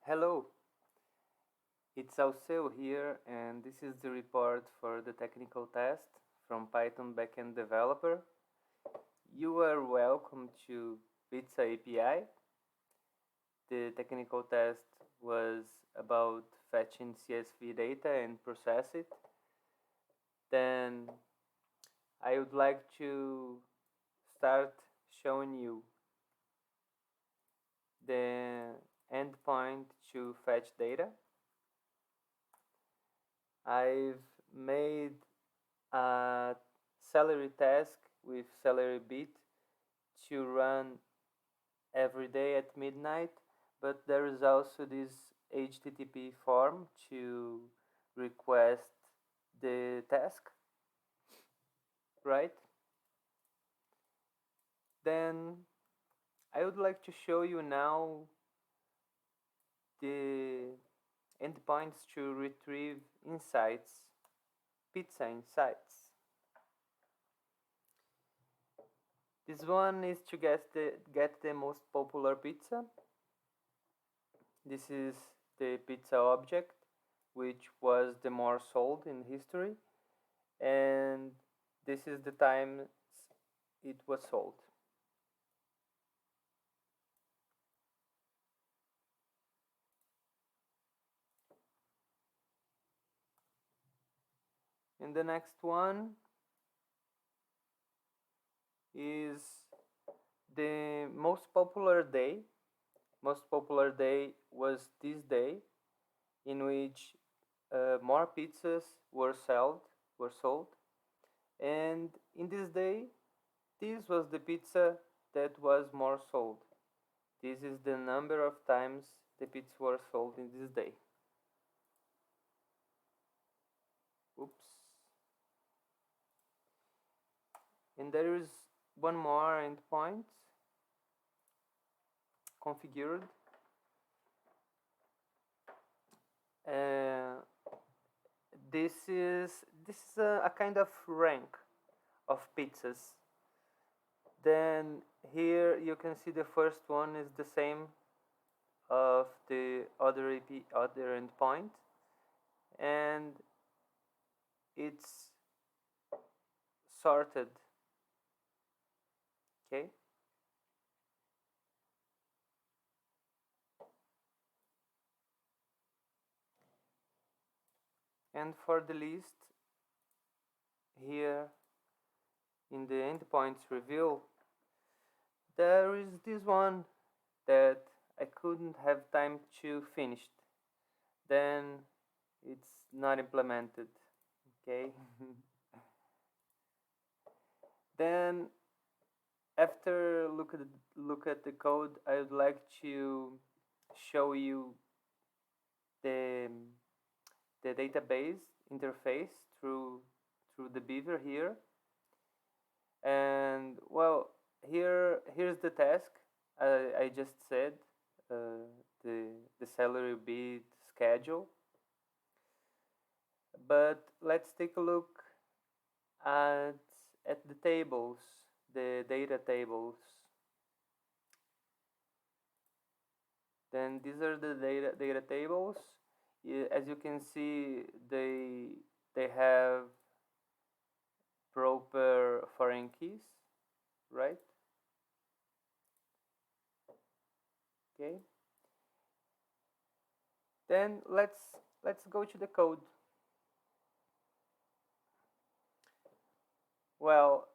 Hello, it's Alceu here, and this is the report for the technical test from Python backend developer. You are welcome to Pizza API. The technical test was about fetching CSV data and process it. Then I would like to start showing you the endpoint to fetch data. I've made a salary task with salary bit to run every day at midnight, but there is also this HTTP form to request the task, right? Then I would like to show you now the endpoints to retrieve insights, pizza insights. This one is to get the most popular pizza. This is the pizza object, which was the more sold in history, and this is the time it was sold. And the next one is the most popular day. Most popular day was this day, in which more pizzas were sold, and in this day, this was the pizza that was more sold. This is the number of times the pizza were sold in this day. Oops. And there is one more endpoint configured. Uh, this is a kind of rank of pizzas. Then here you can see the first one is the same of the other endpoint, and it's sorted. Okay. And for the list here in the endpoints reveal, there is this one that I couldn't have time to finish. Then it's not implemented. Okay. Then after look at the code, I would like to show you the the database interface through the beaver here. And well, here's the task I just said, the salary bid schedule. But let's take a look at the tables, the data tables. Then these are the data tables. As you can see, they have proper foreign keys, right? Okay. Then let's go to the code. Well,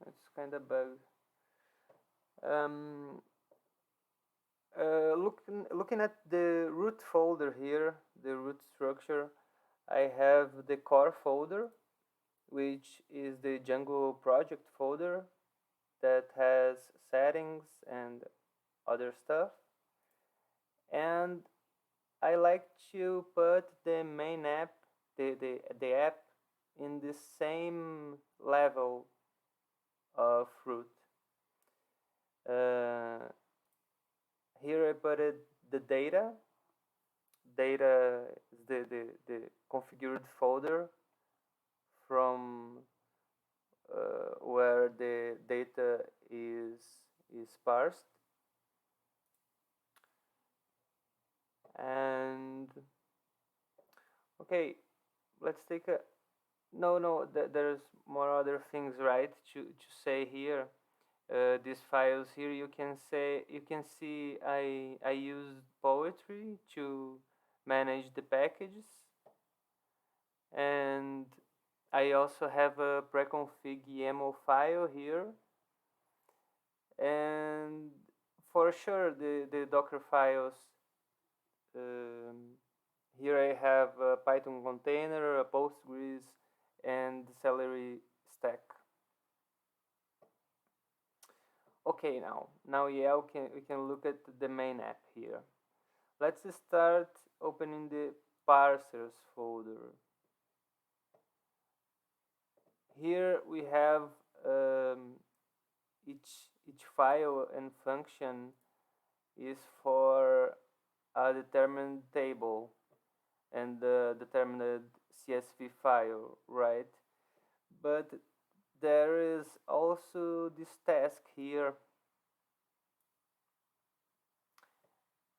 it's kind of bug. Um, looking at the root folder here, the root structure, I have the core folder, which is the Django project folder that has settings and other stuff. And I like to put the main app, the app, in the same level of root. Here I put it the data. Data is the configured folder from parsed. And okay, let's take a no, there's more other things, right, to say here. These files here, you can see I used poetry to manage the packages, and I also have a preconfig YAML file here, and for sure the Docker files. Um, Here I have a Python container, a Postgres, and the Celery stack. Okay, now yeah, we can look at the main app here. Let's start opening the parsers folder. Here we have each file and function is for a determined table and the determined CSV file, right? But there is also this task here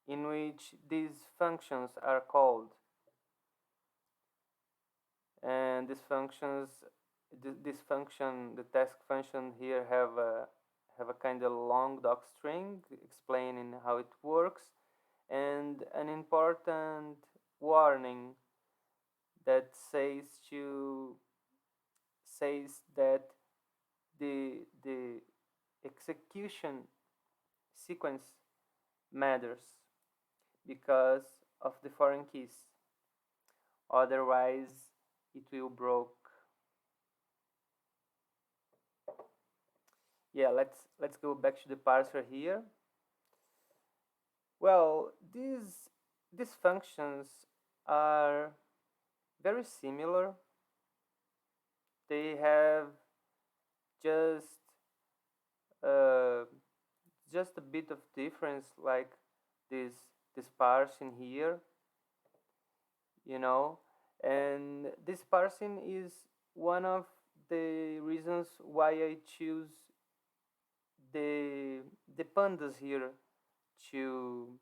in which these functions are called, and these functions, this function, the task function here have a kind of long doc string explaining how it works, and an important warning that says that the execution sequence matters because of the foreign keys. Otherwise, it will broke. Yeah, let's go back to the parser here. Well, these functions are very similar. They have just uh, just a bit of difference, like this parsing here, you know, and this parsing is one of the reasons why I choose the pandas here to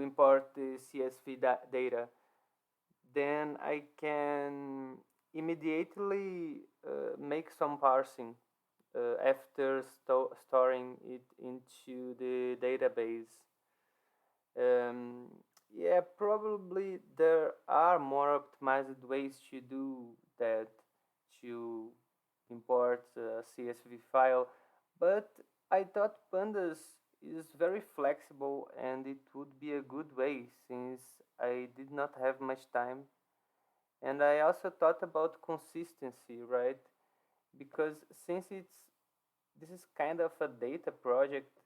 import the CSV data. Then I can immediately make some parsing after storing it into the database. Yeah, probably there are more optimized ways to do that, to import a CSV file, but I thought pandas is very flexible and it would be a good way since I did not have much time. And I also thought about consistency, right? Because since this is kind of a data project,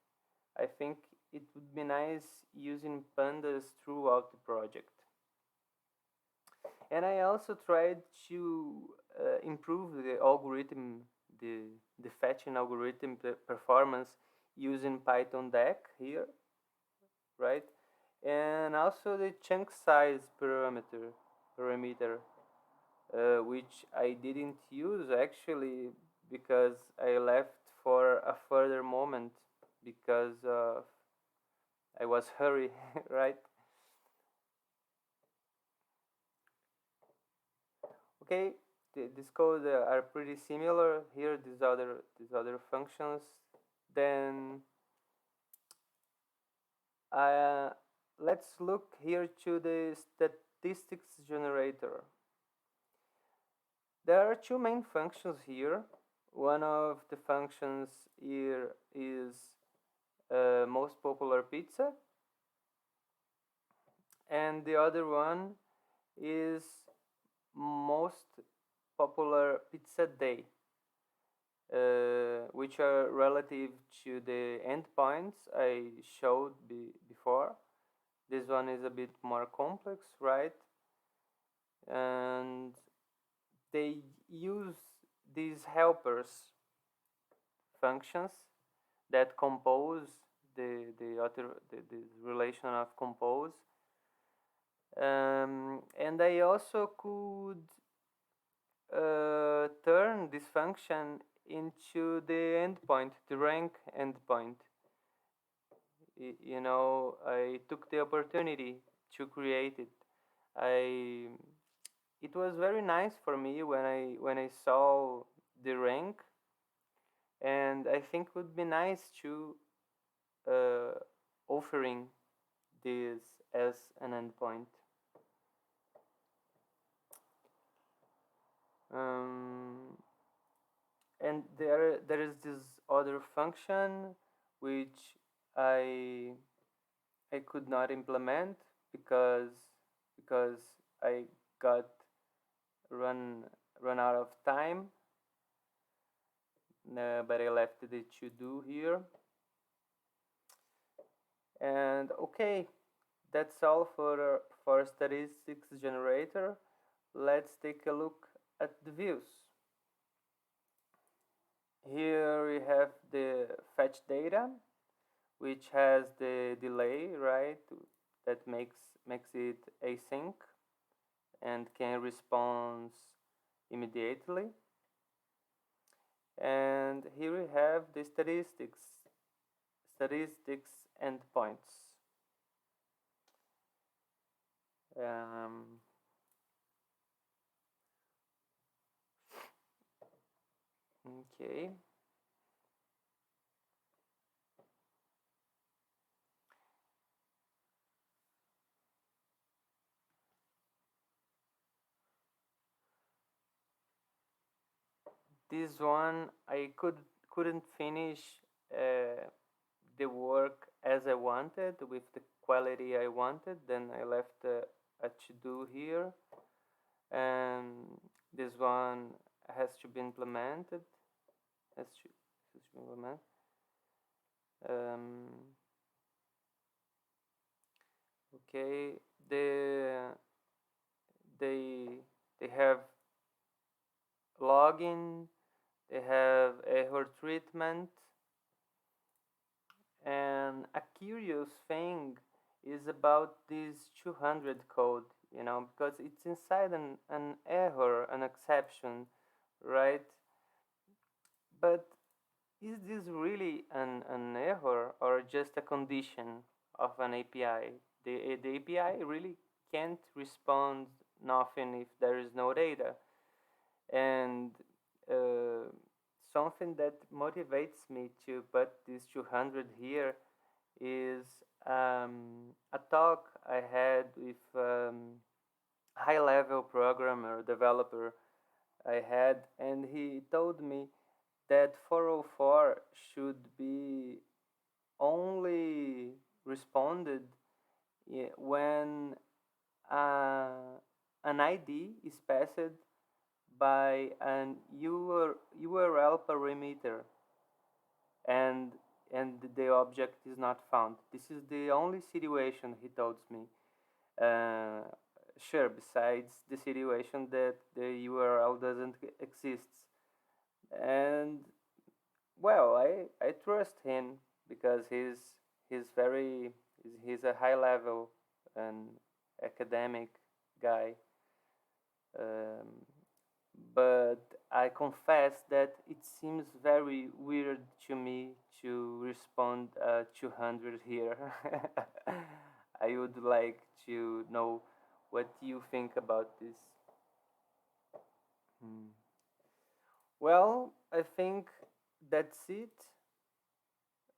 I think it would be nice using pandas throughout the project. And I also tried to improve the algorithm, the fetching algorithm performance using Python deck here, right? And also the chunk size parameter, which I didn't use actually because I left for a further moment because I was hurry, right? Okay, this code are pretty similar here. These other functions. Then uh, let's look here to the statistics generator. There are two main functions here. One of the functions here is most popular pizza, and the other one is most popular pizza day, which are relative to the endpoints I showed before. This one is a bit more complex, right? And they use these helpers functions that compose the relation of compose, and I also could turn this function into the endpoint, the rank endpoint. You know, I took the opportunity to create it. I it was very nice for me when I saw the rank, and I think it would be nice to uh, offering this as an endpoint. Um, and there is this other function which I I could not implement because because I got run run out of time, but I left the to do here. And okay, that's all for statistics generator. Let's take a look at the views. Here we have the fetch data, which has the delay, right? That makes it async and can respond immediately. And here we have the statistics endpoints. Um, okay. This one I couldn't finish uh, the work as I wanted with the quality I wanted. Then I left a to do here, and this one has to be implemented. Has to be implemented. Um, okay, they they have login, they have error treatment, and a curious thing is about this 200 code, you know, because it's inside an error, an exception, right? But is this really an error or just a condition of an API? The API really can't respond nothing if there is no data. And uh, something that motivates me to put this 200 here is a talk I had with high-level programmer developer I had, and he told me that 404 should be only responded when an ID is passed by an URL parameter and the object is not found. This is the only situation he told me. Uh, sure, besides the situation that the URL doesn't exist. And well, I trust him because he's very he's a high level and academic guy. Um, but I confess that it seems very weird to me to respond 200 here. I would like to know what you think about this. Hmm. Well, I think that's it,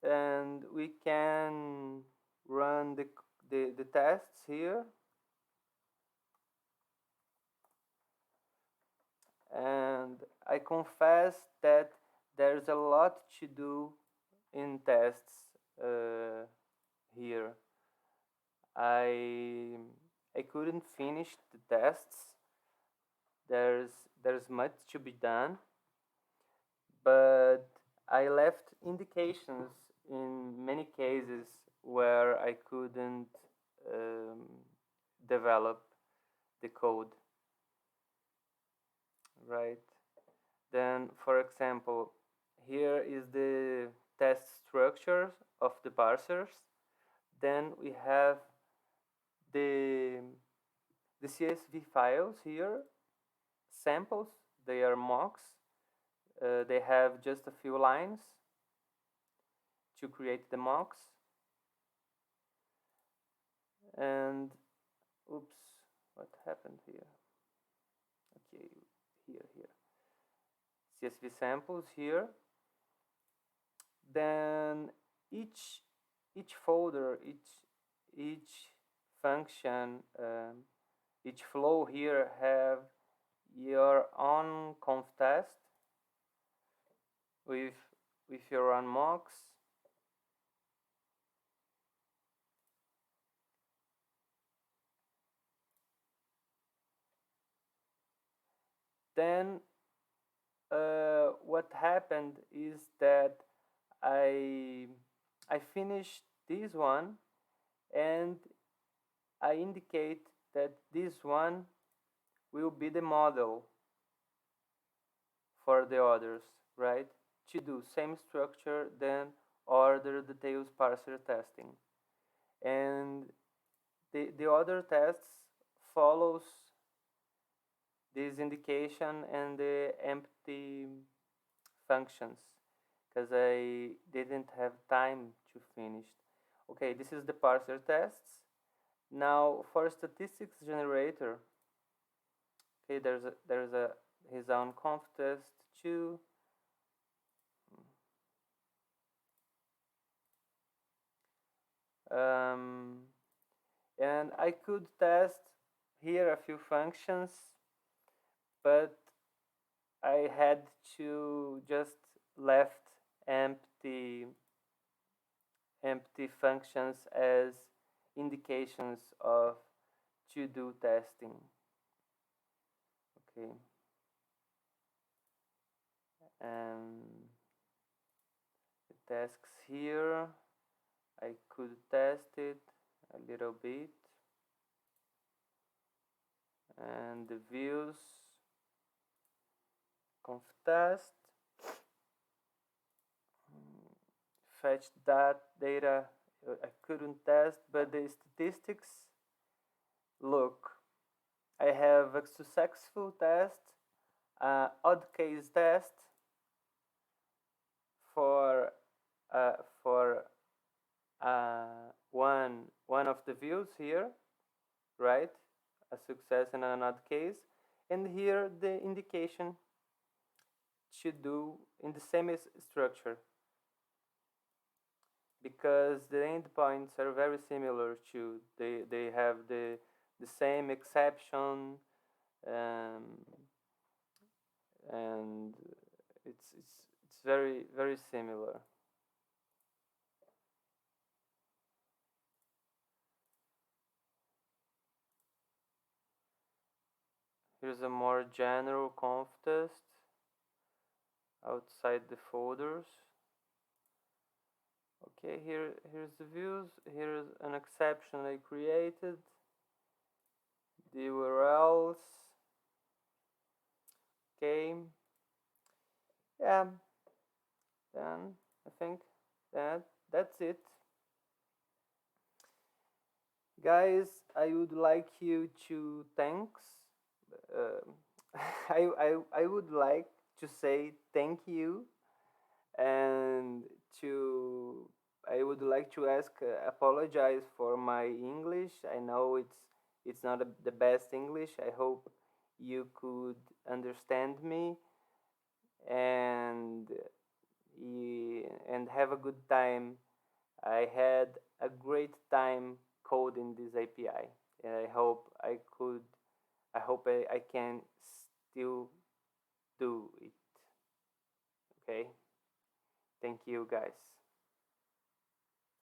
and we can run the tests here. And I confess that there's a lot to do in tests here. I I couldn't finish the tests. There's there's much to be done, but I left indications in many cases where I couldn't um, develop the code, right? Then, for example, here is the test structure of the parsers. Then we have the the CSV files here, samples, they are mocks, they have just a few lines to create the mocks. And oops, what happened here? Okay, here. CSV samples here. Then each folder, each function, each flow here have your own conf test with your own mocks. Then what happened is that I finished this one, and I indicate that this one will be the model for the others, right? To do same structure, then order details parser testing. And the other tests follows this indication and the empty functions, because I didn't have time to finish. Okay, this is the parser tests. Now for statistics generator, okay, there's a his own conf test too. And I could test here a few functions, but I had to just left empty functions as indications of to do testing. Okay. And the tasks here, I could test it a little bit. And the views, conf test, fetch that data I couldn't test, but the statistics, look, I have a successful test, odd case test for one of the views here, right? A success and an odd case, and here the indication should do in the same structure, because the endpoints are very similar to they have the same exception, and it's very similar. Here's a more general conf test outside the folders. Okay, here's the views. Here's an exception I created. The URLs. Okay. Yeah. Then I think that's it. Guys, I would like you to thanks. I would like to say thank you, and to I would like to ask apologize for my English. I know it's not the best English. I hope you could understand me, and and have a good time. I had a great time coding this API, and I hope I can still do it. Okay. Thank you, guys.